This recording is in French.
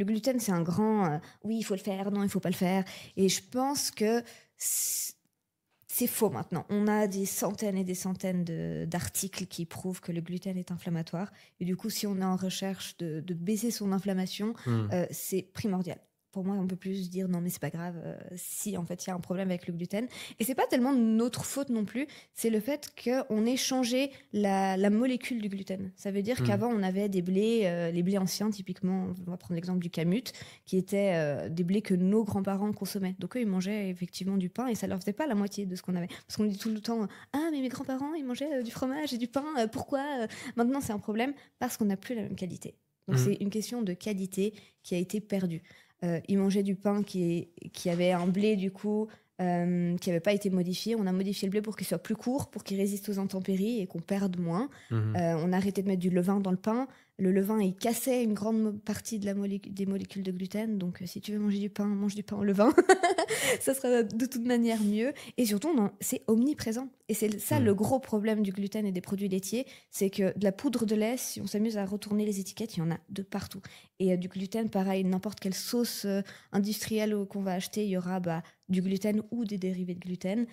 Le gluten, c'est un grand oui, il faut le faire, non, il faut pas le faire. Et je pense que c'est faux maintenant. On a des centaines et des centaines d'articles qui prouvent que le gluten est inflammatoire. Et du coup, si on est en recherche de baisser son inflammation, Mmh. c'est primordial. Pour moi, on peut plus dire non, mais c'est pas grave si en fait il y a un problème avec le gluten. Et c'est pas tellement notre faute non plus, c'est le fait qu'on ait changé la molécule du gluten. Ça veut dire Mmh. qu'avant, on avait des blés, les blés anciens, typiquement, on va prendre l'exemple du kamut, qui étaient des blés que nos grands-parents consommaient. Donc eux, ils mangeaient effectivement du pain et ça leur faisait pas la moitié de ce qu'on avait. Parce qu'on dit tout le temps, ah mais mes grands-parents, ils mangeaient du fromage et du pain, pourquoi maintenant c'est un problème? Parce qu'on n'a plus la même qualité. Donc Mmh. c'est une question de qualité qui a été perdue. Ils mangeaient du pain qui avait un blé du coup qui n'avait pas été modifié. On a modifié le blé pour qu'il soit plus court, pour qu'il résiste aux intempéries et qu'on perde moins. Mmh. On a arrêté de mettre du levain dans le pain. Le levain, il cassait une grande partie de des molécules de gluten. Donc, si tu veux manger du pain, mange du pain au levain. Ça sera de toute manière mieux. Et surtout, non, c'est omniprésent. Et c'est ça Mmh. le gros problème du gluten et des produits laitiers, c'est que de la poudre de lait, si on s'amuse à retourner les étiquettes, il y en a de partout. Et du gluten, pareil, n'importe quelle sauce industrielle qu'on va acheter, il y aura du gluten ou des dérivés de gluten.